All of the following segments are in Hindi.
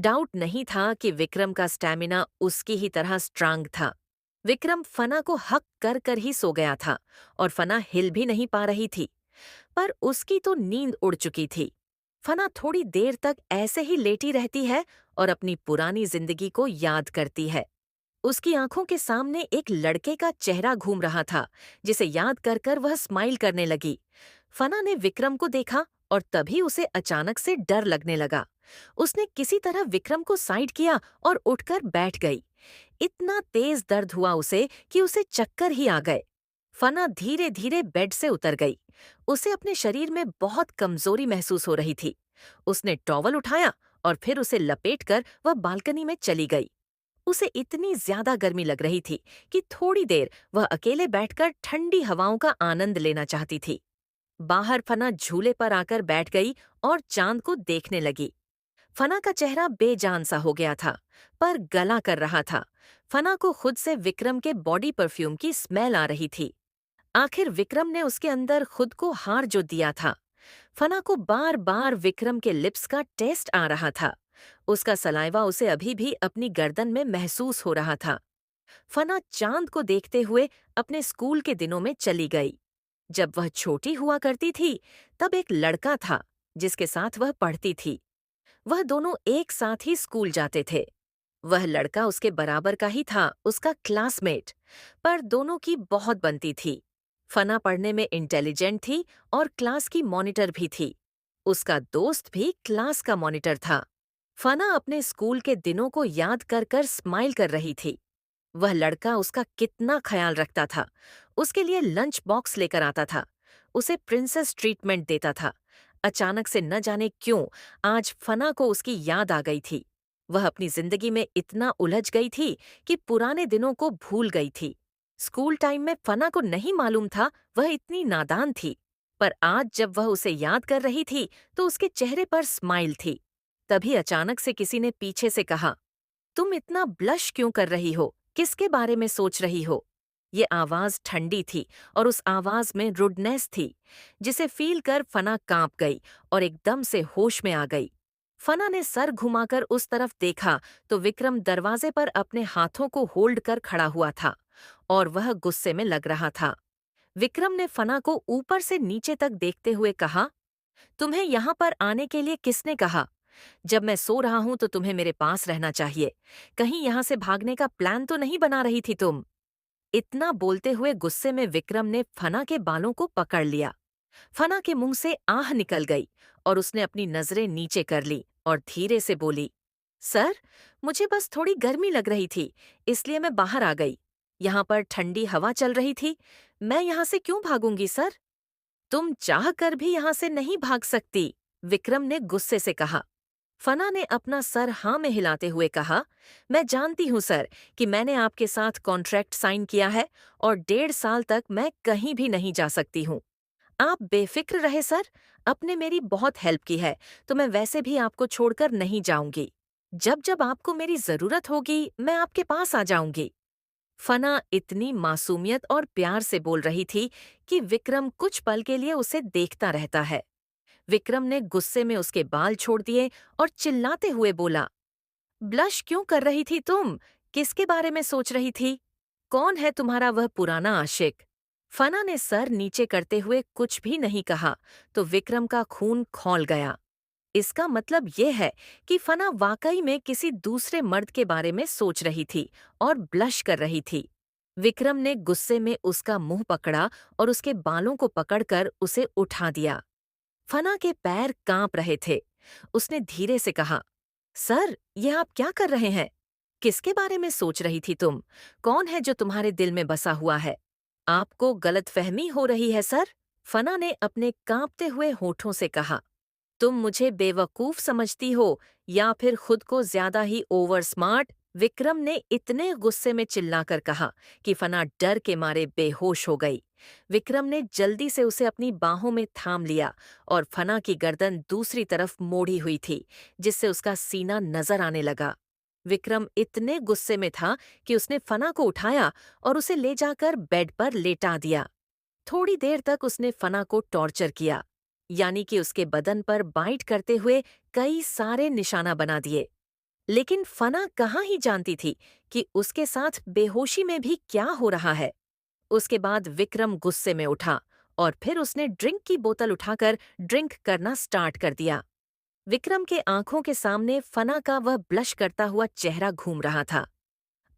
डाउट नहीं था कि विक्रम का स्टैमिना उसकी ही तरह स्ट्रांग था। विक्रम फना को हक कर कर ही सो गया था और फना हिल भी नहीं पा रही थी। पर उसकी तो नींद उड़ चुकी थी। फना थोड़ी देर तक ऐसे ही लेटी रहती है और अपनी पुरानी जिंदगी को याद करती है। उसकी आंखों के सामने एक लड़के का चेहरा घूम रहा था, जिसे याद कर कर वह स्माइल करने लगी। फना ने विक्रम को देखा और तभी उसे अचानक से डर लगने लगा। उसने किसी तरह विक्रम को साइड किया और उठकर बैठ गई। इतना तेज दर्द हुआ उसे कि उसे चक्कर ही आ गए। फना धीरे धीरे बेड से उतर गई। उसे अपने शरीर में बहुत कमजोरी महसूस हो रही थी। उसने टॉवल उठाया और फिर उसे लपेटकर वह बालकनी में चली गई। उसे इतनी ज्यादा गर्मी लग रही थी कि थोड़ी देर वह अकेले बैठकर ठंडी हवाओं का आनंद लेना चाहती थी। बाहर फना झूले पर आकर बैठ गई और चांद को देखने लगी। फना का चेहरा बेजान सा हो गया था, पर गला कर रहा था। फना को खुद से विक्रम के बॉडी परफ्यूम की स्मेल आ रही थी। आखिर विक्रम ने उसके अंदर खुद को हार जो दिया था। फना को बार बार विक्रम के लिप्स का टेस्ट आ रहा था। उसका सलाइवा उसे अभी भी अपनी गर्दन में महसूस हो रहा था। फना चांद को देखते हुए अपने स्कूल के दिनों में चली गई। जब वह छोटी हुआ करती थी, तब एक लड़का था जिसके साथ वह पढ़ती थी। वह दोनों एक साथ ही स्कूल जाते थे। वह लड़का उसके बराबर का ही था, उसका क्लासमेट। पर दोनों की बहुत बनती थी। फना पढ़ने में इंटेलिजेंट थी और क्लास की मॉनिटर भी थी। उसका दोस्त भी क्लास का मॉनिटर था। फना अपने स्कूल के दिनों को याद कर कर स्माइल कर रही थी। वह लड़का उसका कितना ख्याल रखता था। उसके लिए लंच बॉक्स लेकर आता था। उसे प्रिंसेस ट्रीटमेंट देता था। अचानक से न जाने क्यों आज फना को उसकी याद आ गई थी। वह अपनी जिंदगी में इतना उलझ गई थी कि पुराने दिनों को भूल गई थी। स्कूल टाइम में फना को नहीं मालूम था वह इतनी नादान थी। पर आज जब वह उसे याद कर रही थी तो उसके चेहरे पर स्माइल थी। तभी अचानक से किसी ने पीछे से कहा, तुम इतना ब्लश क्यों कर रही हो? किसके बारे में सोच रही हो? ये आवाज ठंडी थी और उस आवाज में रुडनेस थी, जिसे फील कर फना कांप गई और एकदम से होश में आ गई। फना ने सर घुमाकर उस तरफ देखा तो विक्रम दरवाजे पर अपने हाथों को होल्ड कर खड़ा हुआ था और वह गुस्से में लग रहा था। विक्रम ने फना को ऊपर से नीचे तक देखते हुए कहा, तुम्हें यहाँ पर आने के लिए किसने कहा? जब मैं सो रहा हूं तो तुम्हें मेरे पास रहना चाहिए। कहीं यहाँ से भागने का प्लान तो नहीं बना रही थी तुम? इतना बोलते हुए गुस्से में विक्रम ने फना के बालों को पकड़ लिया। फना के मुंह से आह निकल गई और उसने अपनी नजरें नीचे कर ली और धीरे से बोली, सर, मुझे बस थोड़ी गर्मी लग रही थी, इसलिए मैं बाहर आ गई। यहाँ पर ठंडी हवा चल रही थी। मैं यहाँ से क्यों भागूंगी सर? तुम चाह कर भी यहाँ से नहीं भाग सकती, विक्रम ने गुस्से से कहा। फना ने अपना सर हाँ में हिलाते हुए कहा, मैं जानती हूँ सर कि मैंने आपके साथ कॉन्ट्रैक्ट साइन किया है और 1.5 साल तक मैं कहीं भी नहीं जा सकती हूँ। आप बेफिक्र रहे सर, आपने मेरी बहुत हेल्प की है, तो मैं वैसे भी आपको छोड़कर नहीं जाऊंगी। जब जब आपको मेरी जरूरत होगी मैं आपके पास आ जाऊंगी। फना इतनी मासूमियत और प्यार से बोल रही थी कि विक्रम कुछ पल के लिए उसे देखता रहता है। विक्रम ने गुस्से में उसके बाल छोड़ दिए और चिल्लाते हुए बोला, ब्लश क्यों कर रही थी तुम? किसके बारे में सोच रही थी? कौन है तुम्हारा वह पुराना आशिक? फना ने सर नीचे करते हुए कुछ भी नहीं कहा तो विक्रम का खून खौल गया। इसका मतलब यह है कि फना वाकई में किसी दूसरे मर्द के बारे में सोच रही थी और ब्लश कर रही थी। विक्रम ने गुस्से में उसका मुंह पकड़ा और उसके बालों को पकड़कर उसे उठा दिया। फना के पैर कांप रहे थे। उसने धीरे से कहा, सर, ये आप क्या कर रहे हैं? किसके बारे में सोच रही थी तुम? कौन है जो तुम्हारे दिल में बसा हुआ है? आपको गलतफहमी हो रही है सर, फना ने अपने कांपते हुए होठों से कहा। तुम मुझे बेवकूफ समझती हो या फिर खुद को ज्यादा ही ओवर स्मार्ट? विक्रम ने इतने गुस्से में चिल्लाकर कहा कि फना डर के मारे बेहोश हो गई। विक्रम ने जल्दी से उसे अपनी बाहों में थाम लिया और फना की गर्दन दूसरी तरफ मोड़ी हुई थी, जिससे उसका सीना नजर आने लगा। विक्रम इतने गुस्से में था कि उसने फना को उठाया और उसे ले जाकर बेड पर लेटा दिया। थोड़ी देर तक उसने फना को टॉर्चर किया, यानी कि उसके बदन पर बाइट करते हुए कई सारे निशाना बना दिए। लेकिन फना कहाँ ही जानती थी कि उसके साथ बेहोशी में भी क्या हो रहा है। उसके बाद विक्रम गुस्से में उठा और फिर उसने ड्रिंक की बोतल उठाकर ड्रिंक करना स्टार्ट कर दिया। विक्रम के आंखों के सामने फना का वह ब्लश करता हुआ चेहरा घूम रहा था।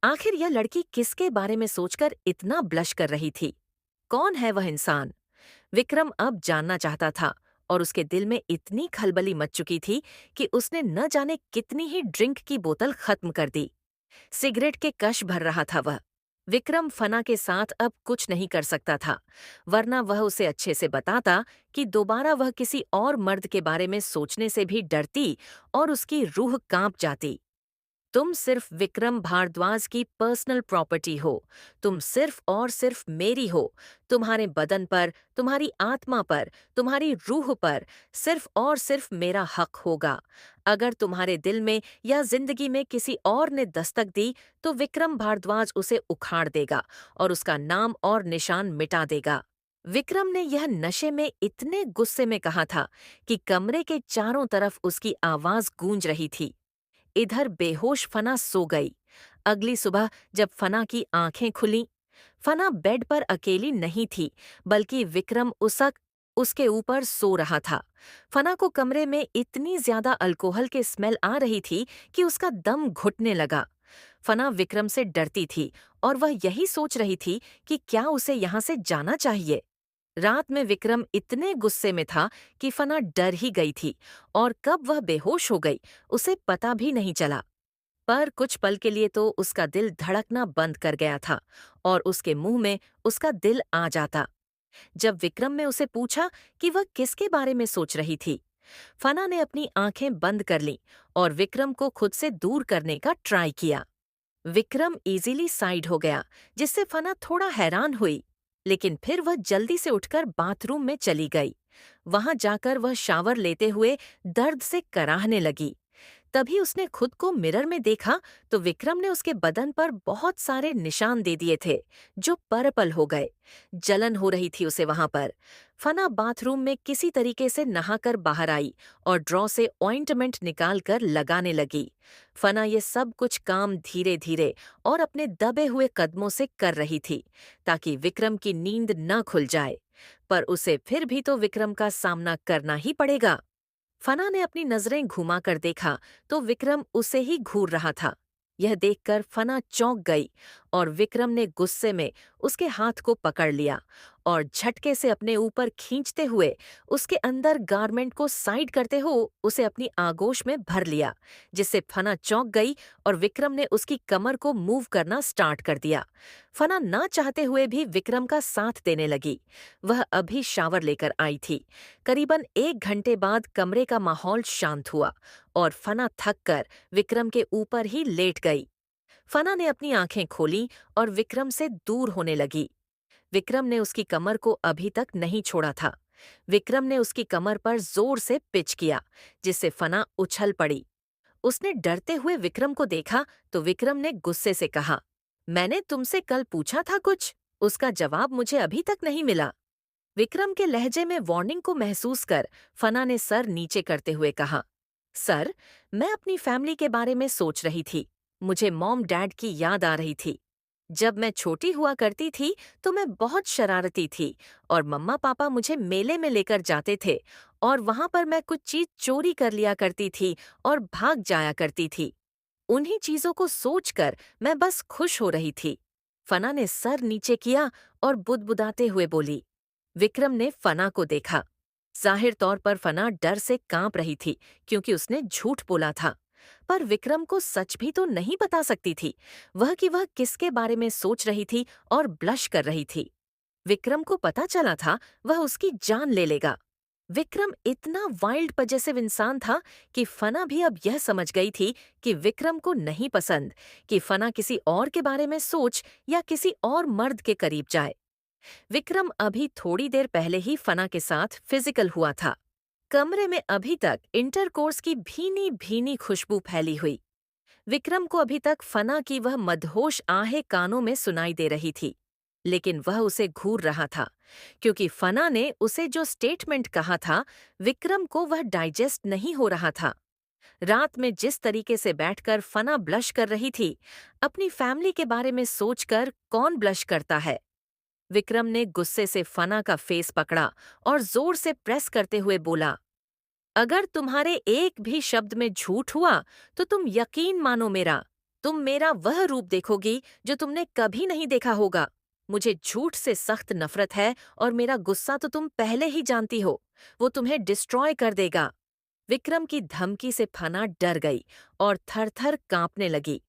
आखिर यह लड़की किसके बारे में सोचकर इतना ब्लश कर रही थी? कौन है वह इंसान? विक्रम अब जानना चाहता था और उसके दिल में इतनी खलबली मच चुकी थी कि उसने न जाने कितनी ही ड्रिंक की बोतल खत्म कर दी। सिगरेट के कश भर रहा था वह। विक्रम फना के साथ अब कुछ नहीं कर सकता था, वरना वह उसे अच्छे से बताता कि दोबारा वह किसी और मर्द के बारे में सोचने से भी डरती और उसकी रूह कांप जाती। तुम सिर्फ विक्रम भारद्वाज की पर्सनल प्रॉपर्टी हो। तुम सिर्फ और सिर्फ मेरी हो। तुम्हारे बदन पर, तुम्हारी आत्मा पर, तुम्हारी रूह पर सिर्फ और सिर्फ मेरा हक होगा। अगर तुम्हारे दिल में या जिंदगी में किसी और ने दस्तक दी तो विक्रम भारद्वाज उसे उखाड़ देगा और उसका नाम और निशान मिटा देगा। विक्रम ने यह नशे में इतने गुस्से में कहा था कि कमरे के चारों तरफ उसकी आवाज गूंज रही थी। इधर बेहोश फना सो गई। अगली सुबह जब फना की आंखें खुलीं, फना बेड पर अकेली नहीं थी, बल्कि विक्रम उसके ऊपर सो रहा था। फना को कमरे में इतनी ज्यादा अल्कोहल की स्मेल आ रही थी कि उसका दम घुटने लगा। फना विक्रम से डरती थी और वह यही सोच रही थी कि क्या उसे यहाँ से जाना चाहिए। रात में विक्रम इतने गुस्से में था कि फना डर ही गई थी और कब वह बेहोश हो गई उसे पता भी नहीं चला। पर कुछ पल के लिए तो उसका दिल धड़कना बंद कर गया था और उसके मुंह में उसका दिल आ जाता जब विक्रम ने उसे पूछा कि वह किसके बारे में सोच रही थी। फना ने अपनी आंखें बंद कर लीं और विक्रम को खुद से दूर करने का ट्राई किया। विक्रम इजीली साइड हो गया, जिससे फना थोड़ा हैरान हुई, लेकिन फिर वह जल्दी से उठकर बाथरूम में चली गई। वहां जाकर वह शावर लेते हुए दर्द से कराहने लगी। तभी उसने खुद को मिरर में देखा तो विक्रम ने उसके बदन पर बहुत सारे निशान दे दिए थे, जो पर्पल हो गए। जलन हो रही थी उसे वहां पर। फना बाथरूम में किसी तरीके से नहाकर बाहर आई और ड्रॉ से ऑइंटमेंट निकालकर लगाने लगी। फना ये सब कुछ काम धीरे धीरे और अपने दबे हुए कदमों से कर रही थी, ताकि विक्रम की नींद न खुल जाए। पर उसे फिर भी तो विक्रम का सामना करना ही पड़ेगा। फना ने अपनी नजरें घुमाकर देखा तो विक्रम उसे ही घूर रहा था। यह देखकर फना चौंक गई और विक्रम ने गुस्से में उसके हाथ को पकड़ लिया और झटके से अपने ऊपर खींचते हुए उसके अंदर गारमेंट को साइड करते हो उसे अपनी आगोश में भर लिया, जिससे फना चौंक गई और विक्रम ने उसकी कमर को मूव करना स्टार्ट कर दिया। फना ना चाहते हुए भी विक्रम का साथ देने लगी। वह अभी शावर लेकर आई थी। करीबन 1 घंटे बाद कमरे का माहौल शांत हुआ और फना थक कर विक्रम के ऊपर ही लेट गई। फना ने अपनी आंखें खोलीं और विक्रम से दूर होने लगी। विक्रम ने उसकी कमर को अभी तक नहीं छोड़ा था। विक्रम ने उसकी कमर पर जोर से पिच किया, जिससे फना उछल पड़ी। उसने डरते हुए विक्रम को देखा तो विक्रम ने गुस्से से कहा, मैंने तुमसे कल पूछा था कुछ, उसका जवाब मुझे अभी तक नहीं मिला। विक्रम के लहजे में वार्निंग को महसूस कर फना ने सर नीचे करते हुए कहा, सर, मैं अपनी फैमिली के बारे में सोच रही थी। मुझे मॉम डैड की याद आ रही थी। जब मैं छोटी हुआ करती थी तो मैं बहुत शरारती थी और मम्मा पापा मुझे मेले में लेकर जाते थे और वहां पर मैं कुछ चीज चोरी कर लिया करती थी और भाग जाया करती थी। उन्हीं चीजों को सोचकर मैं बस खुश हो रही थी। फना ने सर नीचे किया और बुदबुदाते हुए बोली। विक्रम ने फना को देखा। जाहिर तौर पर फना डर से कांप रही थी क्योंकि उसने झूठ बोला था। पर विक्रम को सच भी तो नहीं बता सकती थी वह कि वह किसके बारे में सोच रही थी और ब्लश कर रही थी। विक्रम को पता चला था वह उसकी जान ले लेगा। विक्रम इतना वाइल्ड पजेसिव इंसान था कि फना भी अब यह समझ गई थी कि विक्रम को नहीं पसंद कि फना किसी और के बारे में सोच या किसी और मर्द के करीब जाए। विक्रम अभी थोड़ी देर पहले ही फना के साथ फिजिकल हुआ था। कमरे में अभी तक इंटरकोर्स की भीनी भीनी खुशबू फैली हुई। विक्रम को अभी तक फना की वह मदहोश आहें कानों में सुनाई दे रही थी, लेकिन वह उसे घूर रहा था क्योंकि फना ने उसे जो स्टेटमेंट कहा था विक्रम को वह डाइजेस्ट नहीं हो रहा था। रात में जिस तरीके से बैठकर फना ब्लश कर रही थी, अपनी फैमिली के बारे में सोचकर कौन ब्लश करता है? विक्रम ने गुस्से से फना का फेस पकड़ा और जोर से प्रेस करते हुए बोला, अगर तुम्हारे एक भी शब्द में झूठ हुआ तो तुम यकीन मानो मेरा, तुम मेरा वह रूप देखोगी जो तुमने कभी नहीं देखा होगा। मुझे झूठ से सख्त नफरत है और मेरा गुस्सा तो तुम पहले ही जानती हो, वो तुम्हें डिस्ट्रॉय कर देगा। विक्रम की धमकी से फना डर गई और थर-थर कांपने लगी।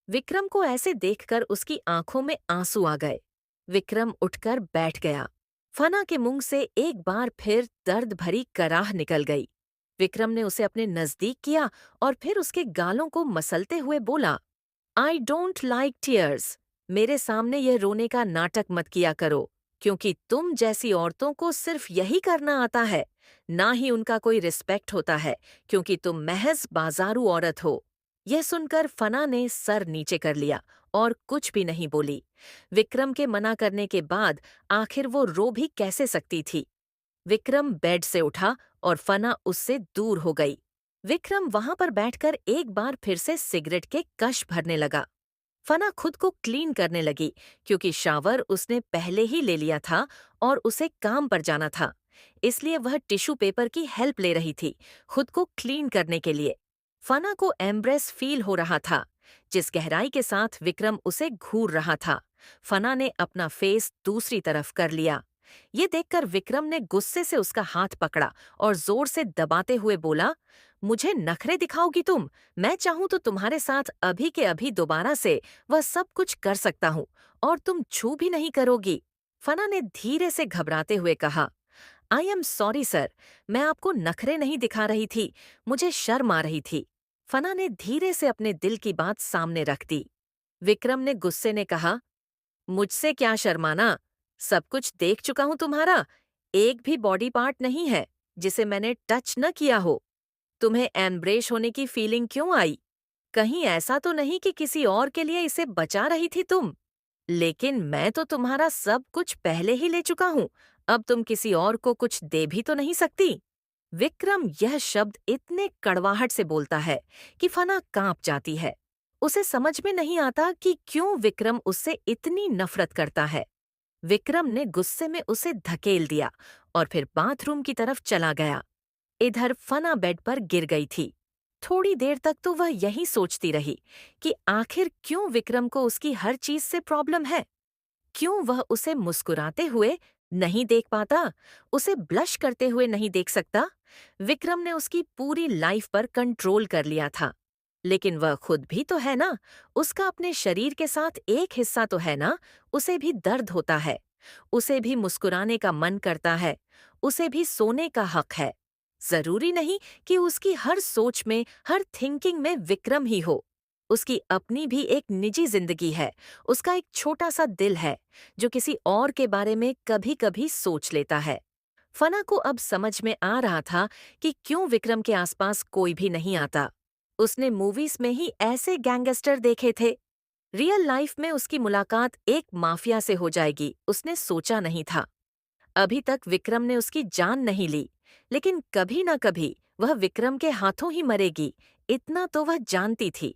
विक्रम को ऐसे देखकर उसकी आंखों में आंसू आ गए। विक्रम उठकर बैठ गया। फना के मुंह से एक बार फिर दर्द भरी कराह निकल गई। विक्रम ने उसे अपने नजदीक किया और फिर उसके गालों को मसलते हुए बोला, आई डोंट लाइक टीयर्स। मेरे सामने यह रोने का नाटक मत किया करो, क्योंकि तुम जैसी औरतों को सिर्फ यही करना आता है। ना ही उनका कोई रिस्पेक्ट होता है, क्योंकि तुम महज बाजारू औरत हो। यह सुनकर फना ने सर नीचे कर लिया और कुछ भी नहीं बोली। विक्रम के मना करने के बाद आखिर वो रो भी कैसे सकती थी? विक्रम बेड से उठा और फना उससे दूर हो गई। विक्रम वहां पर बैठकर एक बार फिर से सिगरेट के कश भरने लगा। फना खुद को क्लीन करने लगी, क्योंकि शावर उसने पहले ही ले लिया था और उसे काम पर जाना था। इसलिए वह टिश्यू पेपर की हेल्प ले रही थी, खुद को क्लीन करने के लिए। फना को एम्ब्रेस फील हो रहा था, जिस गहराई के साथ विक्रम उसे घूर रहा था। फना ने अपना फेस दूसरी तरफ कर लिया। ये देखकर विक्रम ने गुस्से से उसका हाथ पकड़ा और जोर से दबाते हुए बोला, मुझे नखरे दिखाओगी तुम? मैं चाहूं तो तुम्हारे साथ अभी के अभी दोबारा से वह सब कुछ कर सकता हूँ और तुम छू भी नहीं करोगी। फना ने धीरे से घबराते हुए कहा, आई एम सॉरी सर, मैं आपको नखरे नहीं दिखा रही थी, मुझे शर्म आ रही थी। फना ने धीरे से अपने दिल की बात सामने रख दी। विक्रम ने गुस्से ने कहा, मुझसे क्या शर्माना? सब कुछ देख चुका हूं तुम्हारा। एक भी बॉडी पार्ट नहीं है जिसे मैंने टच न किया हो। तुम्हें एम्ब्रेश होने की फीलिंग क्यों आई? कहीं ऐसा तो नहीं कि किसी और के लिए इसे बचा रही थी तुम? लेकिन मैं तो तुम्हारा सब कुछ पहले ही ले चुका हूँ। अब तुम किसी और को कुछ दे भी तो नहीं सकती। विक्रम यह शब्द इतने कड़वाहट से बोलता है कि फना कांप जाती है। उसे समझ में नहीं आता कि क्यों विक्रम उससे इतनी नफरत करता है। विक्रम ने गुस्से में उसे धकेल दिया और फिर बाथरूम की तरफ चला गया। इधर फना बेड पर गिर गई थी। थोड़ी देर तक तो वह यही सोचती रही कि आखिर क्यों विक्रम को उसकी हर चीज से प्रॉब्लम है। क्यों वह उसे मुस्कुराते हुए नहीं देख पाता, उसे ब्लश करते हुए नहीं देख सकता। विक्रम ने उसकी पूरी लाइफ पर कंट्रोल कर लिया था। लेकिन वह खुद भी तो है ना, उसका अपने शरीर के साथ एक हिस्सा तो है ना, उसे भी दर्द होता है, उसे भी मुस्कुराने का मन करता है, उसे भी सोने का हक है। जरूरी नहीं कि उसकी हर सोच में, हर थिंकिंग में विक्रम ही हो। उसकी अपनी भी एक निजी जिंदगी है, उसका एक छोटा सा दिल है, जो किसी और के बारे में कभी कभी सोच लेता है। फना को अब समझ में आ रहा था कि क्यों विक्रम के आसपास कोई भी नहीं आता। उसने मूवीज में ही ऐसे गैंगस्टर देखे थे। रियल लाइफ में उसकी मुलाकात एक माफिया से हो जाएगी, उसने सोचा नहीं था। अभी तक विक्रम ने उसकी जान नहीं ली, लेकिन कभी न कभी वह विक्रम के हाथों ही मरेगी, इतना तो वह जानती थी।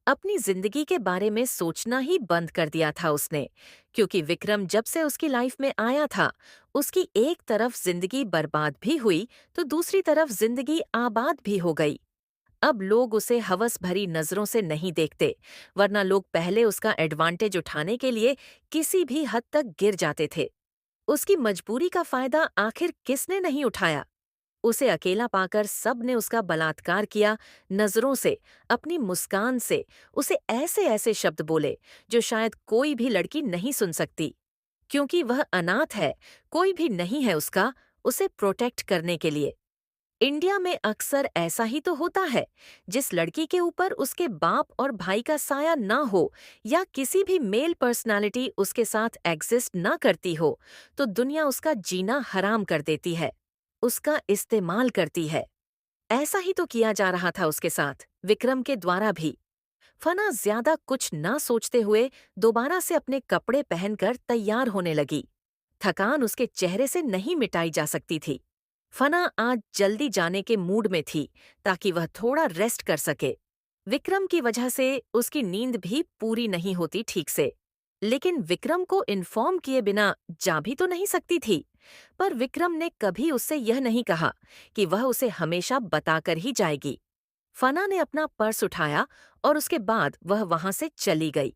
अपनी जिंदगी के बारे में सोचना ही बंद कर दिया था उसने, क्योंकि विक्रम जब से उसकी लाइफ में आया था, उसकी एक तरफ जिंदगी बर्बाद भी हुई तो दूसरी तरफ जिंदगी आबाद भी हो गई। अब लोग उसे हवस भरी नजरों से नहीं देखते, वरना लोग पहले उसका एडवांटेज उठाने के लिए किसी भी हद तक गिर जाते थे। उसकी मजबूरी का फायदा आखिर किसने नहीं उठाया? उसे अकेला पाकर सब ने उसका बलात्कार किया, नजरों से, अपनी मुस्कान से, उसे ऐसे ऐसे शब्द बोले जो शायद कोई भी लड़की नहीं सुन सकती। क्योंकि वह अनाथ है, कोई भी नहीं है उसका, उसे प्रोटेक्ट करने के लिए। इंडिया में अक्सर ऐसा ही तो होता है। जिस लड़की के ऊपर उसके बाप और भाई का साया ना हो या किसी भी मेल पर्सनालिटी उसके साथ एग्जिस्ट ना करती हो, तो दुनिया उसका जीना हराम कर देती है, उसका इस्तेमाल करती है। ऐसा ही तो किया जा रहा था उसके साथ, विक्रम के द्वारा भी। फना ज्यादा कुछ ना सोचते हुए दोबारा से अपने कपड़े पहनकर तैयार होने लगी। थकान उसके चेहरे से नहीं मिटाई जा सकती थी। फना आज जल्दी जाने के मूड में थी ताकि वह थोड़ा रेस्ट कर सके। विक्रम की वजह से उसकी नींद भी पूरी नहीं होती ठीक से। लेकिन विक्रम को इन्फॉर्म किए बिना जा भी तो नहीं सकती थी। पर विक्रम ने कभी उससे यह नहीं कहा कि वह उसे हमेशा बताकर ही जाएगी। फना ने अपना पर्स उठाया और उसके बाद वह वहां से चली गई।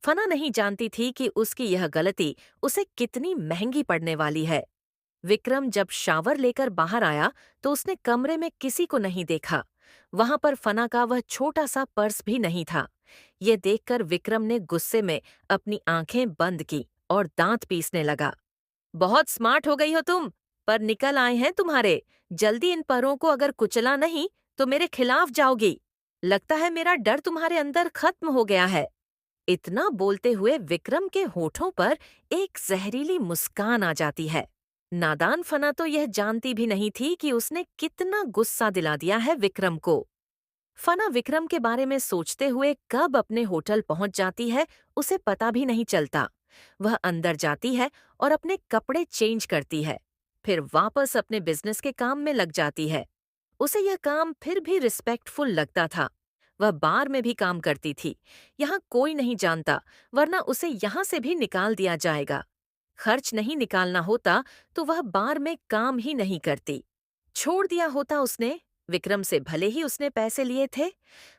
फना नहीं जानती थी कि उसकी यह गलती उसे कितनी महंगी पड़ने वाली है। विक्रम जब शावर लेकर बाहर आया तो उसने कमरे में किसी को नहीं देखा। वहां पर फना का वह छोटा सा पर्स भी नहीं था। ये देखकर विक्रम ने गुस्से में अपनी आंखें बंद की और दांत पीसने लगा। बहुत स्मार्ट हो गई हो तुम, पर निकल आए हैं तुम्हारे। जल्दी इन परों को अगर कुचला नहीं तो मेरे खिलाफ जाओगी। लगता है मेरा डर तुम्हारे अंदर खत्म हो गया है। इतना बोलते हुए विक्रम के होठों पर एक जहरीली मुस्कान आ जाती है। नादान फना तो यह जानती भी नहीं थी कि उसने कितना गुस्सा दिला दिया है विक्रम को। फना विक्रम के बारे में सोचते हुए कब अपने होटल पहुंच जाती है उसे पता भी नहीं चलता। वह अंदर जाती है और अपने कपड़े चेंज करती है। फिर वापस अपने बिजनेस के काम में लग जाती है। उसे यह काम फिर भी रिस्पेक्टफुल लगता था। वह बार में भी काम करती थी। यहाँ कोई नहीं जानता, वरना उसे यहाँ से भी निकाल दिया जाएगा। खर्च नहीं निकालना होता तो वह बार में काम ही नहीं करती। छोड़ दिया होता उसने। विक्रम से भले ही उसने पैसे लिए थे,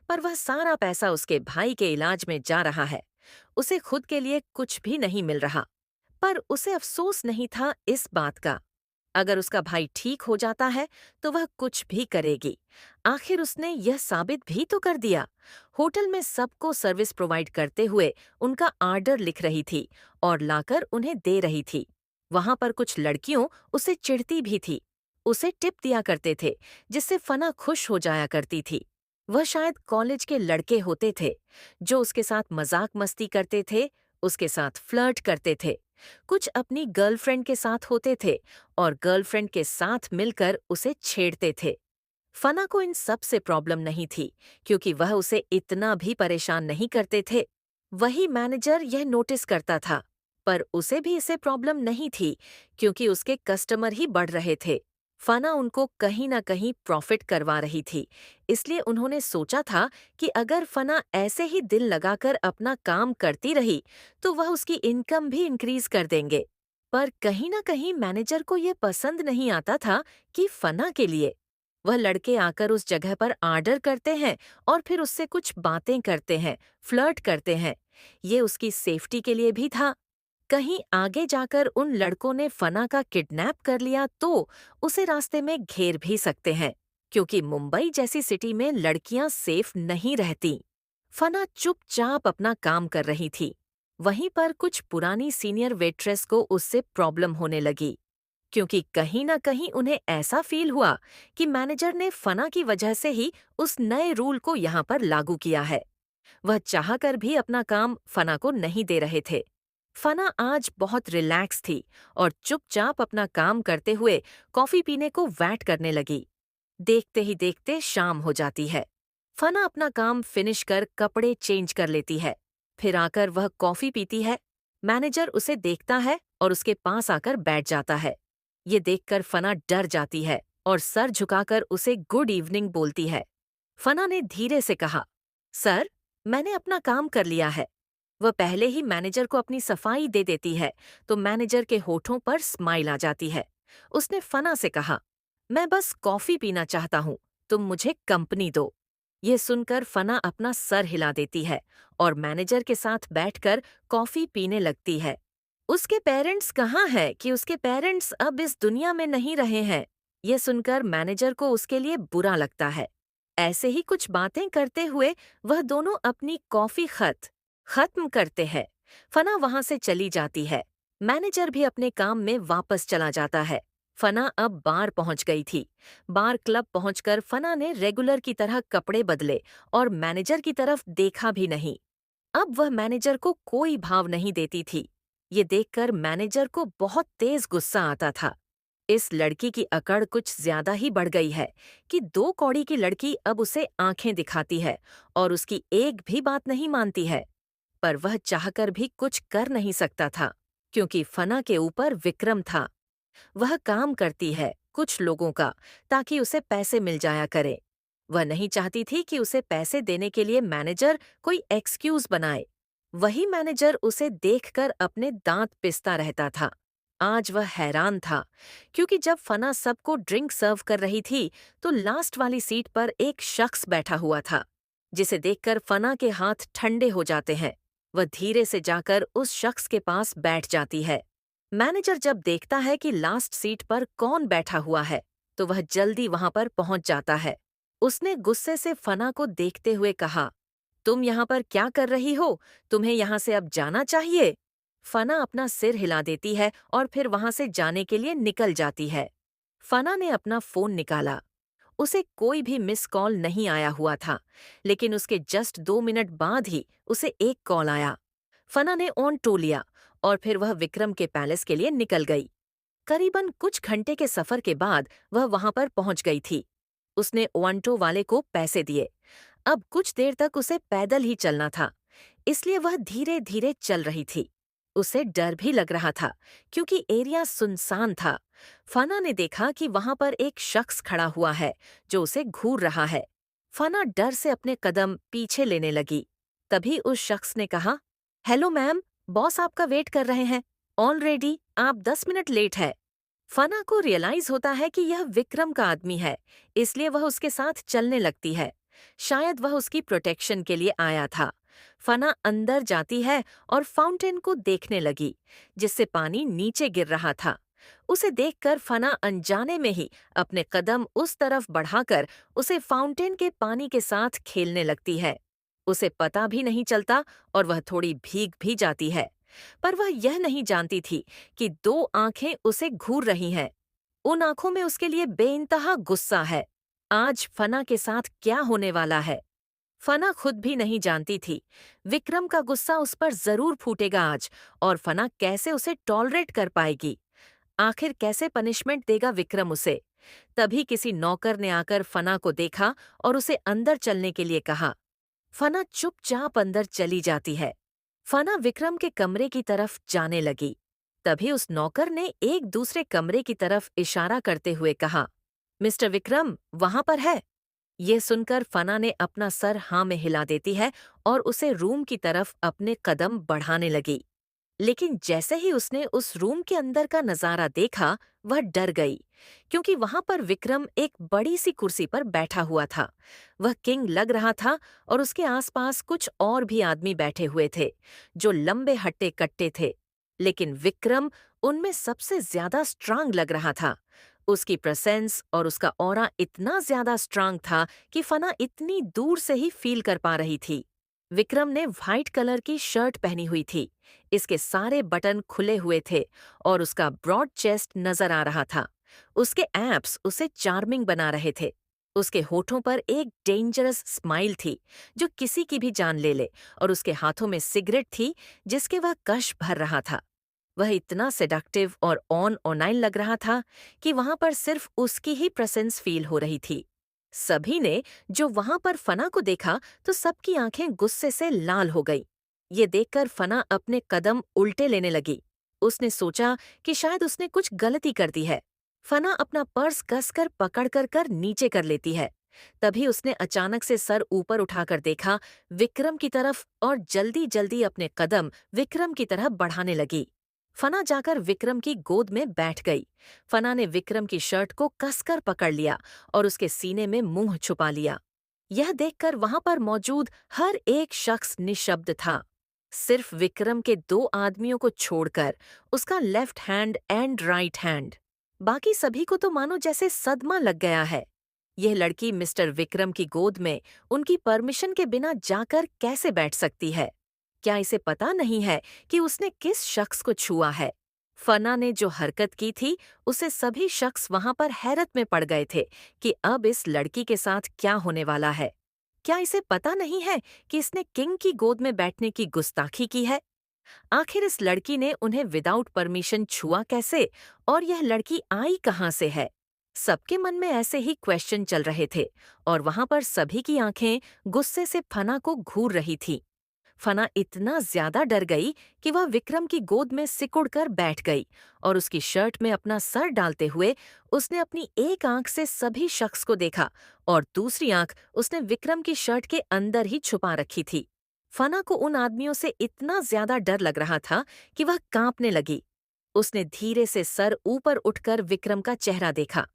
पर वह सारा पैसा उसके भाई के इलाज में जा रहा है। उसे खुद के लिए कुछ भी नहीं मिल रहा। पर उसे अफसोस नहीं था इस बात का। अगर उसका भाई ठीक हो जाता है तो वह कुछ भी करेगी। आखिर उसने यह साबित भी तो कर दिया। होटल में सबको सर्विस प्रोवाइड करते हुए उनका आर्डर लिख रही थी और लाकर उन्हें दे रही थी। वहां पर कुछ लड़कियों उसे चिढ़ती भी थी। उसे टिप दिया करते थे, जिससे फना खुश हो जाया करती थी। वह शायद कॉलेज के लड़के होते थे जो उसके साथ मजाक मस्ती करते थे, उसके साथ फ्लर्ट करते थे। कुछ अपनी गर्लफ्रेंड के साथ होते थे और गर्लफ्रेंड के साथ मिलकर उसे छेड़ते थे। फना को इन सब से प्रॉब्लम नहीं थी, क्योंकि वह उसे इतना भी परेशान नहीं करते थे। वही मैनेजर यह नोटिस करता था, पर उसे भी इसे प्रॉब्लम नहीं थी, क्योंकि उसके कस्टमर ही बढ़ रहे थे। फना उनको कहीं ना कहीं प्रॉफिट करवा रही थी, इसलिए उन्होंने सोचा था कि अगर फना ऐसे ही दिल लगाकर अपना काम करती रही तो वह उसकी इनकम भी इंक्रीज कर देंगे। पर कहीं ना कहीं मैनेजर को ये पसंद नहीं आता था कि फना के लिए वह लड़के आकर उस जगह पर आर्डर करते हैं और फिर उससे कुछ बातें करते हैं, फ्लर्ट करते हैं। ये उसकी सेफ्टी के लिए भी था। कहीं आगे जाकर उन लड़कों ने फना का किडनैप कर लिया तो उसे रास्ते में घेर भी सकते हैं, क्योंकि मुंबई जैसी सिटी में लड़कियां सेफ नहीं रहती। फना चुपचाप अपना काम कर रही थी। वहीं पर कुछ पुरानी सीनियर वेट्रेस को उससे प्रॉब्लम होने लगी, क्योंकि कहीं ना कहीं उन्हें ऐसा फील हुआ कि मैनेजर ने फना की वजह से ही उस नए रूल को यहाँ पर लागू किया है। वह चाहकर भी अपना काम फना को नहीं दे रहे थे। फना आज बहुत रिलैक्स थी और चुपचाप अपना काम करते हुए कॉफी पीने को वैट करने लगी। देखते ही देखते शाम हो जाती है। फना अपना काम फिनिश कर कपड़े चेंज कर लेती है। फिर आकर वह कॉफी पीती है। मैनेजर उसे देखता है और उसके पास आकर बैठ जाता है। ये देखकर फना डर जाती है और सर झुकाकर उसे गुड इवनिंग बोलती है। फना ने धीरे से कहा, सर, मैंने अपना काम कर लिया है। वह पहले ही मैनेजर को अपनी सफाई दे देती है तो मैनेजर के होठों पर स्माइल आ जाती है। उसने फना से कहा, मैं बस कॉफी पीना चाहता हूँ, तुम मुझे कंपनी दो। ये सुनकर फना अपना सर हिला देती है और मैनेजर के साथ बैठकर कॉफी पीने लगती है। उसके पेरेंट्स कहाँ हैं कि उसके पेरेंट्स अब इस दुनिया में नहीं रहे हैं। ये सुनकर मैनेजर को उसके लिए बुरा लगता है। ऐसे ही कुछ बातें करते हुए वह दोनों अपनी कॉफी खत्म करते हैं। फना वहां से चली जाती है। मैनेजर भी अपने काम में वापस चला जाता है। फना अब बार पहुंच गई थी। बार क्लब पहुंचकर फना ने रेगुलर की तरह कपड़े बदले और मैनेजर की तरफ देखा भी नहीं। अब वह मैनेजर को कोई भाव नहीं देती थी। ये देखकर मैनेजर को बहुत तेज गुस्सा आता था। इस लड़की की अकड़ कुछ ज्यादा ही बढ़ गई है कि 2 कौड़ी की लड़की अब उसे आंखें दिखाती है और उसकी एक भी बात नहीं मानती है। पर वह चाहकर भी कुछ कर नहीं सकता था, क्योंकि फना के ऊपर विक्रम था। वह काम करती है कुछ लोगों का, ताकि उसे पैसे मिल जाया करे। वह नहीं चाहती थी कि उसे पैसे देने के लिए मैनेजर कोई एक्सक्यूज बनाए। वही मैनेजर उसे देखकर अपने दांत पिसता रहता था। आज वह हैरान था, क्योंकि जब फना सबको ड्रिंक सर्व कर रही थी तो लास्ट वाली सीट पर एक शख्स बैठा हुआ था, जिसे देखकर फना के हाथ ठंडे हो जाते हैं। वह धीरे से जाकर उस शख्स के पास बैठ जाती है। मैनेजर जब देखता है कि लास्ट सीट पर कौन बैठा हुआ है, तो वह जल्दी वहां पर पहुंच जाता है। उसने गुस्से से फना को देखते हुए कहा, तुम यहाँ पर क्या कर रही हो? तुम्हें यहाँ से अब जाना चाहिए। फना अपना सिर हिला देती है और फिर वहां से जाने के लिए निकल जाती है। फना ने अपना फोन निकाला। उसे कोई भी मिस कॉल नहीं आया हुआ था, लेकिन उसके जस्ट 2 मिनट बाद ही उसे एक कॉल आया। फना ने ऑन टो लिया और फिर वह विक्रम के पैलेस के लिए निकल गई। करीबन कुछ घंटे के सफर के बाद वह वहां पर पहुंच गई थी। उसने ओंटो वाले को पैसे दिए। अब कुछ देर तक उसे पैदल ही चलना था, इसलिए वह धीरे धीरे चल रही थी। उसे डर भी लग रहा था, क्योंकि एरिया सुनसान था। फना ने देखा कि वहां पर एक शख्स खड़ा हुआ है जो उसे घूर रहा है। फना डर से अपने कदम पीछे लेने लगी। तभी उस शख्स ने कहा, हेलो मैम, बॉस आपका वेट कर रहे हैं। ऑलरेडी आप 10 मिनट लेट है। फना को रियलाइज होता है कि यह विक्रम का आदमी है, इसलिए वह उसके साथ चलने लगती है। शायद वह उसकी प्रोटेक्शन के लिए आया था। फना अंदर जाती है और फाउंटेन को देखने लगी, जिससे पानी नीचे गिर रहा था। उसे देखकर फना अनजाने में ही अपने कदम उस तरफ बढ़ाकर उसे फाउंटेन के पानी के साथ खेलने लगती है। उसे पता भी नहीं चलता और वह थोड़ी भीग भी जाती है। पर वह यह नहीं जानती थी कि दो आंखें उसे घूर रही हैं। उन आंखों में उसके लिए बेइंतहा गुस्सा है। आज फना के साथ क्या होने वाला है? फना खुद भी नहीं जानती थी। विक्रम का गुस्सा उस पर जरूर फूटेगा आज, और फना कैसे उसे टॉलरेट कर पाएगी? आखिर कैसे पनिशमेंट देगा विक्रम उसे? तभी किसी नौकर ने आकर फना को देखा और उसे अंदर चलने के लिए कहा। फना चुपचाप अंदर चली जाती है। फना विक्रम के कमरे की तरफ जाने लगी। तभी उस नौकर ने एक दूसरे कमरे की तरफ इशारा करते हुए कहा, मिस्टर विक्रम वहां पर है। ये सुनकर फना ने अपना सर हाँ में हिला देती है और उसे रूम की तरफ अपने कदम बढ़ाने लगी। लेकिन जैसे ही उसने उस रूम के अंदर का नजारा देखा, वह डर गई, क्योंकि वहां पर विक्रम एक बड़ी सी कुर्सी पर बैठा हुआ था। वह किंग लग रहा था और उसके आसपास कुछ और भी आदमी बैठे हुए थे, जो लंबे हट्टे कट्टे थे। लेकिन विक्रम उनमें सबसे ज्यादा स्ट्रांग लग रहा था। उसकी प्रेजेंस और उसका ऑरा इतना ज्यादा स्ट्रांग था कि फना इतनी दूर से ही फील कर पा रही थी। विक्रम ने व्हाइट कलर की शर्ट पहनी हुई थी। इसके सारे बटन खुले हुए थे और उसका ब्रॉड चेस्ट नजर आ रहा था। उसके एब्स उसे चार्मिंग बना रहे थे। उसके होठों पर एक डेंजरस स्माइल थी, जो किसी की भी जान ले ले, और उसके हाथों में सिगरेट थी, जिसके वह कश भर रहा था। वह इतना सेडक्टिव और ऑन ऑनाइन लग रहा था कि वहां पर सिर्फ उसकी ही प्रेजेंस फील हो रही थी। सभी ने जो वहां पर फना को देखा तो सबकी आंखें गुस्से से लाल हो गई। ये देखकर फना अपने कदम उल्टे लेने लगी। उसने सोचा कि शायद उसने कुछ गलती कर दी है। फना अपना पर्स कसकर पकड़ कर नीचे कर लेती है। तभी उसने अचानक से सर ऊपर उठाकर देखा विक्रम की तरफ और जल्दी जल्दी अपने कदम विक्रम की तरफ बढ़ाने लगी। फना जाकर विक्रम की गोद में बैठ गई। फना ने विक्रम की शर्ट को कसकर पकड़ लिया और उसके सीने में मुंह छुपा लिया। यह देखकर वहां पर मौजूद हर एक शख्स निशब्द था, सिर्फ विक्रम के 2 आदमियों को छोड़कर, उसका left hand and right hand. बाकी सभी को तो मानो जैसे सदमा लग गया है। यह लड़की मिस्टर विक्रम की गोद में उनकी परमिशन के बिना जाकर कैसे बैठ सकती है? क्या इसे पता नहीं है कि उसने किस शख्स को छुआ है? फना ने जो हरकत की थी, उसे सभी शख्स वहां पर हैरत में पड़ गए थे कि अब इस लड़की के साथ क्या होने वाला है। क्या इसे पता नहीं है कि इसने किंग की गोद में बैठने की गुस्ताखी की है? आखिर इस लड़की ने उन्हें विदाउट परमिशन छुआ कैसे, और यह लड़की आई कहाँ से है? सबके मन में ऐसे ही क्वेश्चन चल रहे थे और वहां पर सभी की आंखें गुस्से से फना को घूर रही थी। फना इतना ज्यादा डर गई कि वह विक्रम की गोद में सिकुड़ कर बैठ गई और उसकी शर्ट में अपना सर डालते हुए उसने अपनी एक आंख से सभी शख्स को देखा और दूसरी आंख उसने विक्रम की शर्ट के अंदर ही छुपा रखी थी। फना को उन आदमियों से इतना ज्यादा डर लग रहा था कि वह कांपने लगी। उसने धीरे से सर ऊपर उठकर विक्रम का चेहरा देखा।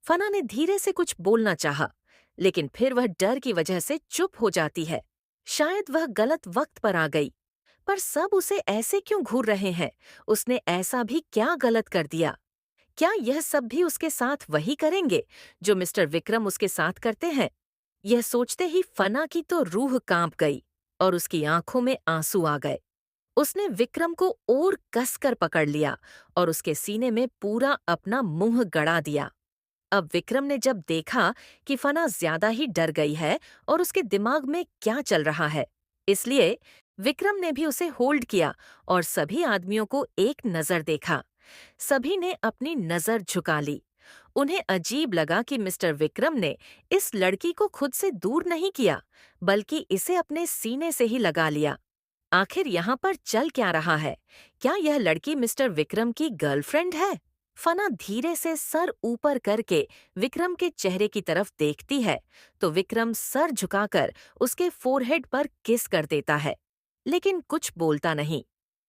फना ने धीरे से कुछ बोलना चाहा, लेकिन फिर वह डर की वजह से चुप हो जाती है। शायद वह गलत वक्त पर आ गई। पर सब उसे ऐसे क्यों घूर रहे हैं? उसने ऐसा भी क्या गलत कर दिया? क्या यह सब भी उसके साथ वही करेंगे जो मिस्टर विक्रम उसके साथ करते हैं? यह सोचते ही फना की तो रूह कांप गई और उसकी आंखों में आंसू आ गए। उसने विक्रम को और कसकर पकड़ लिया और उसके सीने में पूरा अपना मुंह गड़ा दिया। अब विक्रम ने जब देखा कि फना ज्यादा ही डर गई है और उसके दिमाग में क्या चल रहा है, इसलिए विक्रम ने भी उसे होल्ड किया और सभी आदमियों को एक नजर देखा। सभी ने अपनी नजर झुका ली। उन्हें अजीब लगा कि मिस्टर विक्रम ने इस लड़की को खुद से दूर नहीं किया, बल्कि इसे अपने सीने से ही लगा लिया। आखिर यहाँ पर चल क्या रहा है? क्या यह लड़की मिस्टर विक्रम की गर्लफ्रेंड है? फना धीरे से सर ऊपर करके विक्रम के चेहरे की तरफ देखती है तो विक्रम सर झुकाकर उसके फोरहेड पर किस कर देता है, लेकिन कुछ बोलता नहीं।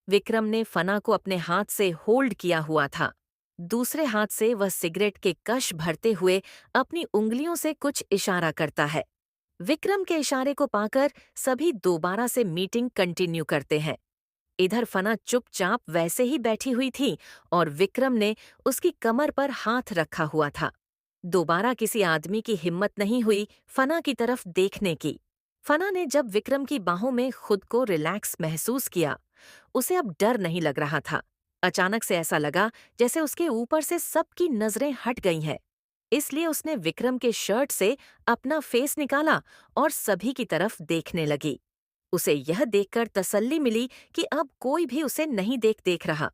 विक्रम ने फना को अपने हाथ से होल्ड किया हुआ था। दूसरे हाथ से वह सिगरेट के कश भरते हुए अपनी उंगलियों से कुछ इशारा करता है। विक्रम के इशारे को पाकर सभी दोबारा से मीटिंग कंटिन्यू करते हैं। इधर फना चुपचाप वैसे ही बैठी हुई थी और विक्रम ने उसकी कमर पर हाथ रखा हुआ था। दोबारा किसी आदमी की हिम्मत नहीं हुई फना की तरफ देखने की। फना ने जब विक्रम की बाहों में खुद को रिलैक्स महसूस किया, उसे अब डर नहीं लग रहा था। अचानक से ऐसा लगा जैसे उसके ऊपर से सबकी नजरें हट गई हैं। इसलिए उसने विक्रम के शर्ट से अपना फेस निकाला और सभी की तरफ देखने लगी। उसे यह देखकर तसल्ली मिली कि अब कोई भी उसे नहीं देख रहा।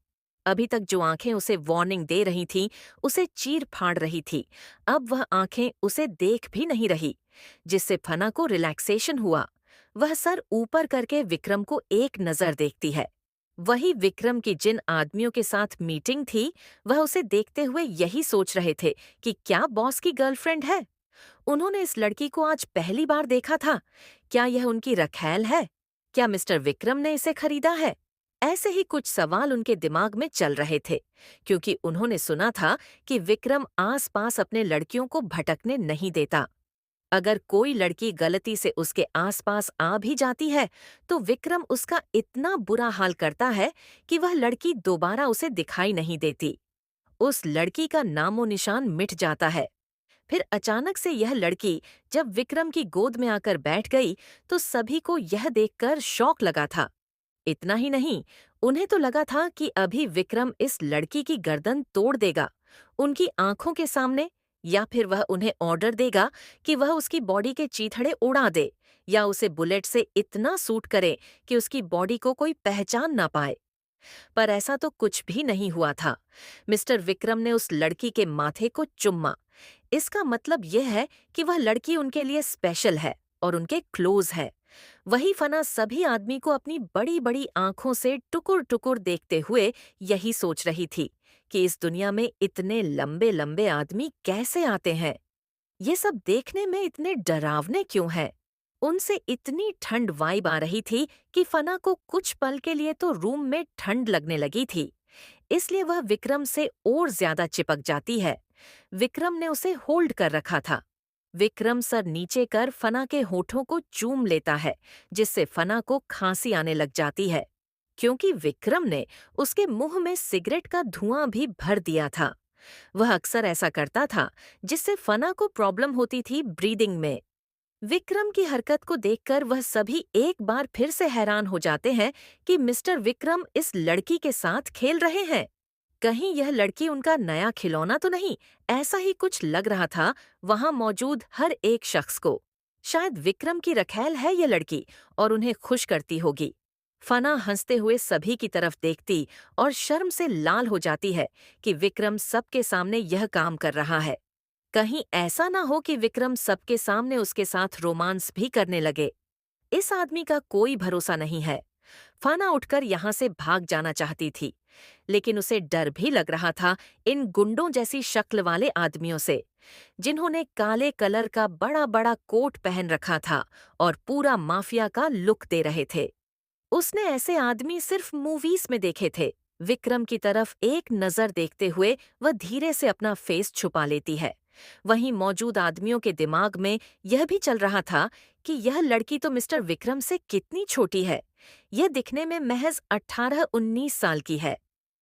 अभी तक जो आंखें उसे वार्निंग दे रही थीं, उसे चीर फाड़ रही थी। अब वह आंखें उसे देख भी नहीं रही, जिससे फना को रिलैक्सेशन हुआ। वह सर ऊपर करके विक्रम को एक नजर देखती है। वही विक्रम की जिन आदमियों के साथ मीटिंग थी, वह उसे देखते हुए यही सोच रहे थे कि क्या बॉस की गर्लफ्रेंड है। उन्होंने इस लड़की को आज पहली बार देखा था। क्या यह उनकी रखैल है? क्या मिस्टर विक्रम ने इसे खरीदा है? ऐसे ही कुछ सवाल उनके दिमाग में चल रहे थे, क्योंकि उन्होंने सुना था कि विक्रम आसपास अपने लड़कियों को भटकने नहीं देता। अगर कोई लड़की गलती से उसके आसपास आ भी जाती है, तो विक्रम उसका इतना बुरा हाल करता है कि वह लड़की दोबारा उसे दिखाई नहीं देती। उस लड़की का नामो निशान मिट जाता है। फिर अचानक से यह लड़की जब विक्रम की गोद में आकर बैठ गई तो सभी को यह देखकर शौक लगा था। इतना ही नहीं, उन्हें तो लगा था कि अभी विक्रम इस लड़की की गर्दन तोड़ देगा उनकी आंखों के सामने, या फिर वह उन्हें ऑर्डर देगा कि वह उसकी बॉडी के चीथड़े उड़ा दे या उसे बुलेट से इतना सूट करे कि उसकी बॉडी को कोई पहचान ना पाए। पर ऐसा तो कुछ भी नहीं हुआ था। मिस्टर विक्रम ने उस लड़की के माथे को चुम्मा। इसका मतलब यह है कि वह लड़की उनके लिए स्पेशल है और उनके क्लोज है। वही फना सभी आदमी को अपनी बड़ी बड़ी आंखों से टुकुर टुकुर देखते हुए यही सोच रही थी कि इस दुनिया में इतने लंबे लंबे आदमी कैसे आते हैं। ये सब देखने में इतने डरावने क्यों हैं? उनसे इतनी ठंड वाइब आ रही थी कि फना को कुछ पल के लिए तो रूम में ठंड लगने लगी थी। इसलिए वह विक्रम से और ज्यादा चिपक जाती है। विक्रम ने उसे होल्ड कर रखा था। विक्रम सर नीचे कर फना के होठों को चूम लेता है, जिससे फना को खांसी आने लग जाती है, क्योंकि विक्रम ने उसके मुंह में सिगरेट का धुआं भी भर दिया था। वह अक्सर ऐसा करता था, जिससे फना को प्रॉब्लम होती थी ब्रीदिंग में। विक्रम की हरकत को देखकर वह सभी एक बार फिर से हैरान हो जाते हैं कि मिस्टर विक्रम इस लड़की के साथ खेल रहे हैं। कहीं यह लड़की उनका नया खिलौना तो नहीं, ऐसा ही कुछ लग रहा था वहां मौजूद हर एक शख्स को। शायद विक्रम की रखैल है यह लड़की और उन्हें खुश करती होगी। फना हंसते हुए सभी की तरफ देखती और शर्म से लाल हो जाती है कि विक्रम सबके सामने यह काम कर रहा है। कहीं ऐसा ना हो कि विक्रम सबके सामने उसके साथ रोमांस भी करने लगे। इस आदमी का कोई भरोसा नहीं है। फाना उठकर यहाँ से भाग जाना चाहती थी, लेकिन उसे डर भी लग रहा था इन गुंडों जैसी शक्ल वाले आदमियों से, जिन्होंने काले कलर का बड़ा बड़ा कोट पहन रखा था और पूरा माफिया का लुक दे रहे थे। उसने ऐसे आदमी सिर्फ मूवीज में देखे थे। विक्रम की तरफ एक नजर देखते हुए वह धीरे से अपना फेस छुपा लेती है। वहीं मौजूद आदमियों के दिमाग में यह भी चल रहा था कि यह लड़की तो मिस्टर विक्रम से कितनी छोटी है। यह दिखने में महज 18-19 साल की है।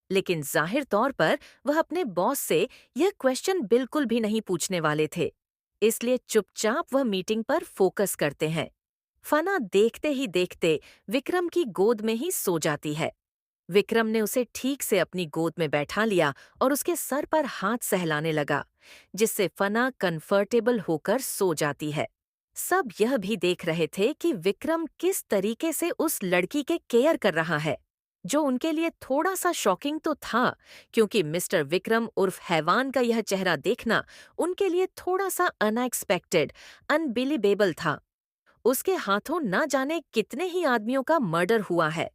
लेकिन जाहिर तौर पर वह अपने बॉस से यह क्वेश्चन बिल्कुल भी नहीं पूछने वाले थे। इसलिए चुपचाप वह मीटिंग पर फोकस करते हैं। फना देखते ही देखते विक्रम की गोद में ही सो जाती है। विक्रम ने उसे ठीक से अपनी गोद में बैठा लिया और उसके सर पर हाथ सहलाने लगा, जिससे फना कंफर्टेबल होकर सो जाती है। सब यह भी देख रहे थे कि विक्रम किस तरीके से उस लड़की के केयर कर रहा है, जो उनके लिए थोड़ा सा शॉकिंग तो था, क्योंकि मिस्टर विक्रम उर्फ हैवान का यह चेहरा देखना उनके लिए थोड़ा सा अनएक्सपेक्टेड, अनबिलीवेबल था। उसके हाथों न जाने कितने ही आदमियों का मर्डर हुआ है,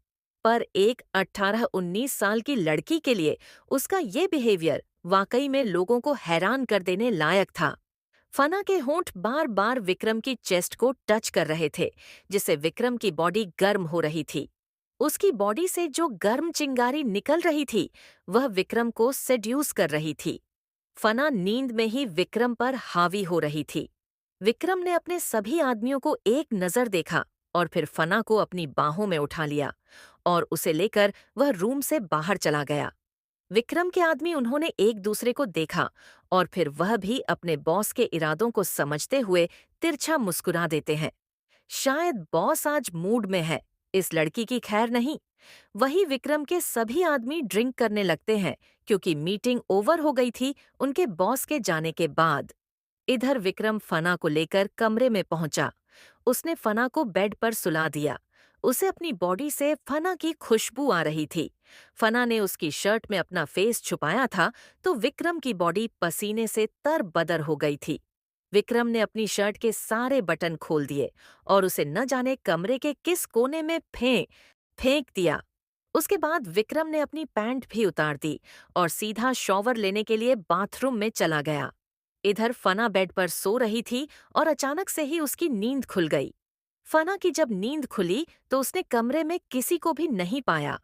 पर एक 18-19 साल की लड़की के लिए उसका ये बिहेवियर वाकई में लोगों को हैरान कर देने लायक था। फना के होंठ बार बार विक्रम की चेस्ट को टच कर रहे थे, जिससे विक्रम की बॉडी गर्म हो रही थी। उसकी बॉडी से जो गर्म चिंगारी निकल रही थी, वह विक्रम को सेड्यूस कर रही थी। फना नींद में ही विक्रम पर हावी हो रही थी। विक्रम ने अपने सभी आदमियों को एक नजर देखा और फिर फना को अपनी बाहों में उठा लिया और उसे लेकर वह रूम से बाहर चला गया। विक्रम के आदमी उन्होंने एक दूसरे को देखा और फिर वह भी अपने बॉस के इरादों को समझते हुए तिरछा मुस्कुरा देते हैं। शायद बॉस आज मूड में है, इस लड़की की खैर नहीं। वही विक्रम के सभी आदमी ड्रिंक करने लगते हैं, क्योंकि मीटिंग ओवर हो गई थी उनके बॉस के जाने के बाद। इधर विक्रम फना को लेकर कमरे में पहुंचा। उसने फना को बेड पर सुला दिया। उसे अपनी बॉडी से फना की खुशबू आ रही थी। फना ने उसकी शर्ट में अपना फेस छुपाया था, तो विक्रम की बॉडी पसीने से तरबदर हो गई थी। विक्रम ने अपनी शर्ट के सारे बटन खोल दिए और उसे न जाने कमरे के किस कोने में फेंक दिया। उसके बाद विक्रम ने अपनी पैंट भी उतार दी और सीधा शॉवर लेने के लिए बाथरूम में चला गया। इधर फना बेड पर सो रही थी और अचानक से ही उसकी नींद खुल गई। फना की जब नींद खुली तो उसने कमरे में किसी को भी नहीं पाया।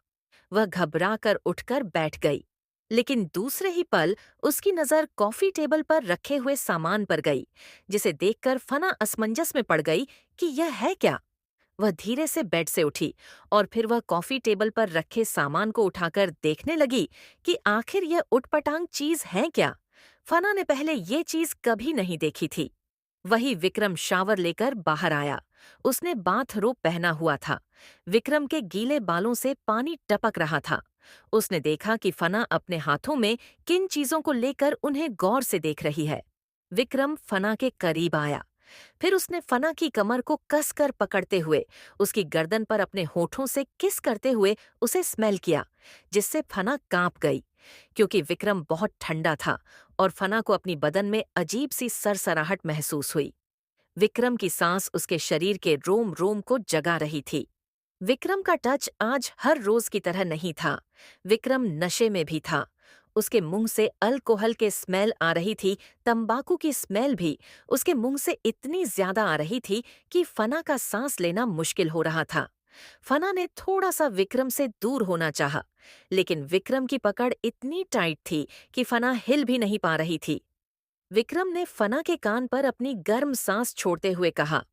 वह घबराकर उठकर बैठ गई, लेकिन दूसरे ही पल उसकी नजर कॉफी टेबल पर रखे हुए सामान पर गई, जिसे देखकर फना असमंजस में पड़ गई कि यह है क्या। वह धीरे से बेड से उठी और फिर वह कॉफी टेबल पर रखे सामान को उठाकर देखने लगी कि आखिर यह उटपटांग चीज है क्या। फना ने पहले ये चीज कभी नहीं देखी थी। वही विक्रम शावर लेकर बाहर आया। उसने बाथ रोब पहना हुआ था। विक्रम के गीले बालों से पानी टपक रहा था। उसने देखा कि फना अपने हाथों में किन चीजों को लेकर उन्हें गौर से देख रही है। विक्रम फना के करीब आया। फिर उसने फना की कमर को कसकर पकड़ते हुए उसकी गर्दन पर अपने होठों से किस करते हुए उसे स्मेल किया, जिससे फना कांप गई, क्योंकि विक्रम बहुत ठंडा था और फना को अपनी बदन में अजीब सी सरसराहट महसूस हुई। विक्रम की सांस उसके शरीर के रोम रोम को जगा रही थी। विक्रम का टच आज हर रोज की तरह नहीं था। विक्रम नशे में भी था। उसके मुंह से अल्कोहल के स्मेल आ रही थी। तंबाकू की स्मेल भी उसके मुंह से इतनी ज्यादा आ रही थी कि फना का सांस लेना मुश्किल हो रहा था। फना ने थोड़ा सा विक्रम से दूर होना चाहा, लेकिन विक्रम की पकड़ इतनी टाइट थी कि फना हिल भी नहीं पा रही थी। विक्रम ने फना के कान पर अपनी गर्म सांस छोड़ते हुए कहा,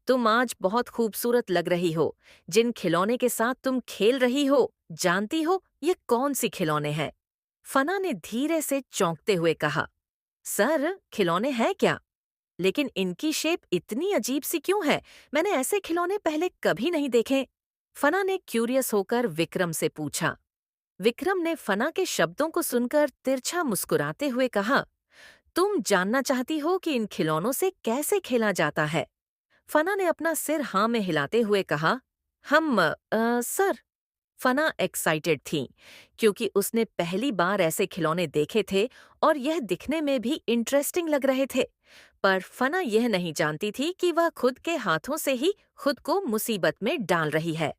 तुम आज बहुत खूबसूरत लग रही हो। जिन खिलौने के साथ तुम खेल रही हो, जानती हो ये कौन सी खिलौने हैं? फना ने धीरे से चौंकते हुए कहा, सर, खिलौने हैं क्या? लेकिन इनकी शेप इतनी अजीब सी क्यों है? मैंने ऐसे खिलौने पहले कभी नहीं देखे। फना ने क्यूरियस होकर विक्रम से पूछा। विक्रम ने फना के शब्दों को सुनकर तिरछा मुस्कुराते हुए कहा, तुम जानना चाहती हो कि इन खिलौनों से कैसे खेला जाता है? फना ने अपना सिर हाँ में हिलाते हुए कहा, सर। फना एक्साइटेड थी, क्योंकि उसने पहली बार ऐसे खिलौने देखे थे और यह दिखने में भी इंटरेस्टिंग लग रहे थे। पर फना यह नहीं जानती थी कि वह खुद के हाथों से ही खुद को मुसीबत में डाल रही है।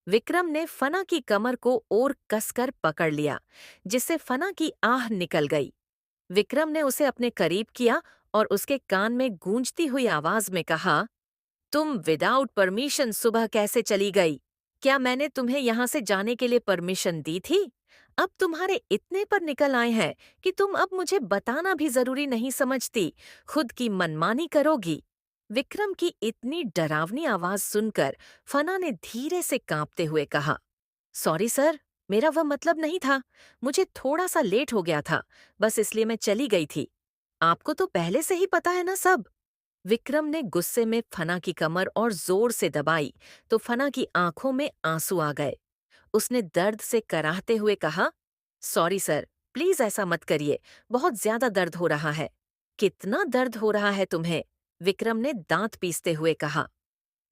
विक्रम ने फना की कमर को और कसकर पकड़ लिया, जिससे फना की आह निकल गई। विक्रम ने उसे अपने करीब किया और उसके कान में गूंजती हुई आवाज में कहा, तुम विदाउट परमिशन सुबह कैसे चली गई? क्या मैंने तुम्हें यहाँ से जाने के लिए परमिशन दी थी? अब तुम्हारे इतने पर निकल आए हैं कि तुम अब मुझे बताना भी जरूरी नहीं समझती, खुद की मनमानी करोगी। विक्रम की इतनी डरावनी आवाज सुनकर फना ने धीरे से कांपते हुए कहा, सॉरी सर, मेरा वह मतलब नहीं था। मुझे थोड़ा सा लेट हो गया था, बस इसलिए मैं चली गई थी। आपको तो पहले से ही पता है ना सब। विक्रम ने गुस्से में फना की कमर और जोर से दबाई तो फना की आंखों में आंसू आ गए। उसने दर्द से कराहते हुए कहा, सॉरी सर, प्लीज ऐसा मत करिए, बहुत ज्यादा दर्द हो रहा है। कितना दर्द हो रहा है तुम्हें? विक्रम ने दांत पीसते हुए कहा।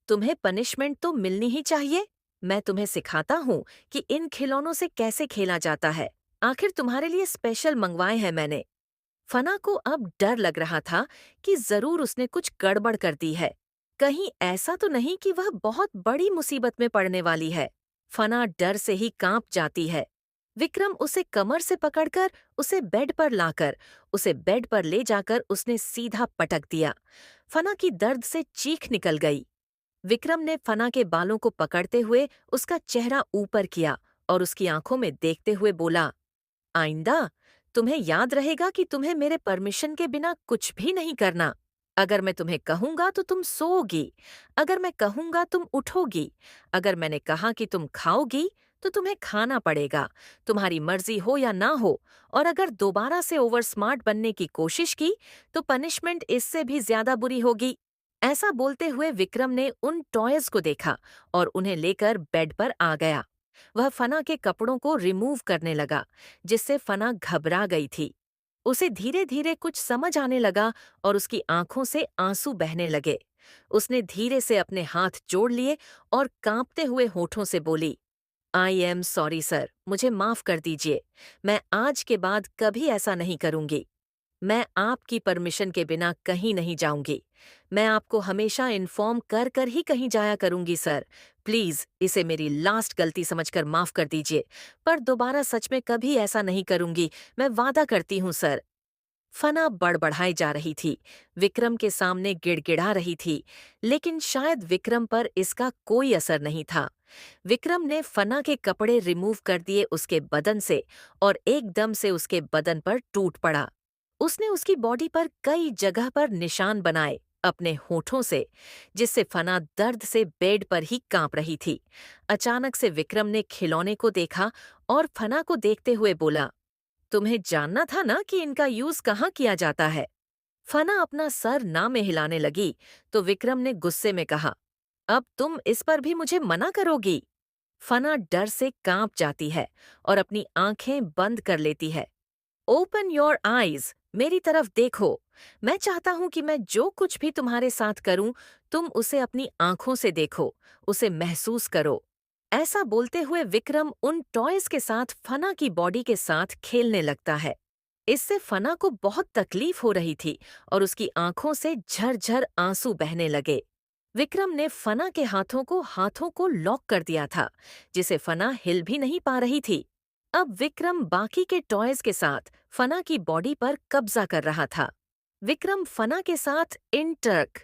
तुम्हें पनिशमेंट तो मिलनी ही चाहिए। मैं तुम्हें सिखाता हूँ कि इन खिलौनों से कैसे खेला जाता है। आखिर तुम्हारे लिए स्पेशल मंगवाए हैं मैंने। फना को अब डर लग रहा था कि जरूर उसने कुछ गड़बड़ कर दी है। कहीं ऐसा तो नहीं कि वह बहुत बड़ी मुसीबत में पड़ने वाली है। फना डर से ही कांप जाती है। विक्रम उसे कमर से पकड़कर उसे बेड पर लाकर उसे बेड पर ले जाकर उसने सीधा पटक दिया। फना की दर्द से चीख निकल गई। विक्रम ने फना के बालों को पकड़ते हुए उसका चेहरा ऊपर किया और उसकी आंखों में देखते हुए बोला, आइंदा तुम्हें याद रहेगा कि तुम्हें मेरे परमिशन के बिना कुछ भी नहीं करना। अगर मैं तुम्हें कहूंगा तो तुम सोओगी, अगर मैं कहूंगा तुम उठोगी, अगर मैंने कहा कि तुम खाओगी तो तुम्हें खाना पड़ेगा, तुम्हारी मर्जी हो या ना हो। और अगर दोबारा से ओवर स्मार्ट बनने की कोशिश की तो पनिशमेंट इससे भी ज्यादा बुरी होगी। ऐसा बोलते हुए विक्रम ने उन टॉयज को देखा और उन्हें लेकर बेड पर आ गया। वह फना के कपड़ों को रिमूव करने लगा, जिससे फना घबरा गई थी। उसे धीरे धीरे कुछ समझ आने लगा और उसकी आंखों से आंसू बहने लगे। उसने धीरे से अपने हाथ जोड़ लिए और कांपते हुए होठों से बोली, आई एम सॉरी सर, मुझे माफ कर दीजिए। मैं आज के बाद कभी ऐसा नहीं करूंगी। मैं आपकी परमिशन के बिना कहीं नहीं जाऊंगी। मैं आपको हमेशा इन्फॉर्म कर कर ही कहीं जाया करूंगी सर। प्लीज इसे मेरी लास्ट गलती समझकर माफ कर दीजिए, पर दोबारा सच में कभी ऐसा नहीं करूंगी, मैं वादा करती हूँ सर। फना बड़बड़ाई जा रही थी, विक्रम के सामने गिड़गिड़ा रही थी, लेकिन शायद विक्रम पर इसका कोई असर नहीं था। विक्रम ने फना के कपड़े रिमूव कर दिए उसके बदन से और एकदम से उसके बदन पर टूट पड़ा। उसने उसकी बॉडी पर कई जगह पर निशान बनाए अपने होठों से, जिससे फना दर्द से बेड पर ही कांप रही थी। अचानक से विक्रम ने खिलौने को देखा और फना को देखते हुए बोला, तुम्हें जानना था ना कि इनका यूज कहाँ किया जाता है? फना अपना सर ना में हिलाने लगी तो विक्रम ने गुस्से में कहा, अब तुम इस पर भी मुझे मना करोगी? फना डर से कांप जाती है और अपनी आंखें बंद कर लेती है। ओपन योर आईज, मेरी तरफ देखो। मैं चाहता हूं कि मैं जो कुछ भी तुम्हारे साथ करूं, तुम उसे अपनी आंखों से देखो, उसे महसूस करो। ऐसा बोलते हुए विक्रम उन टॉयज के साथ फना की बॉडी के साथ खेलने लगता है। इससे फना को बहुत तकलीफ हो रही थी और उसकी आंखों से झरझर आंसू बहने लगे। विक्रम ने फना के हाथों को लॉक कर दिया था, जिसे फना हिल भी नहीं पा रही थी। अब विक्रम बाकी के टॉयज के साथ फना की बॉडी पर कब्जा कर रहा था। विक्रम फना के साथ इंटर्क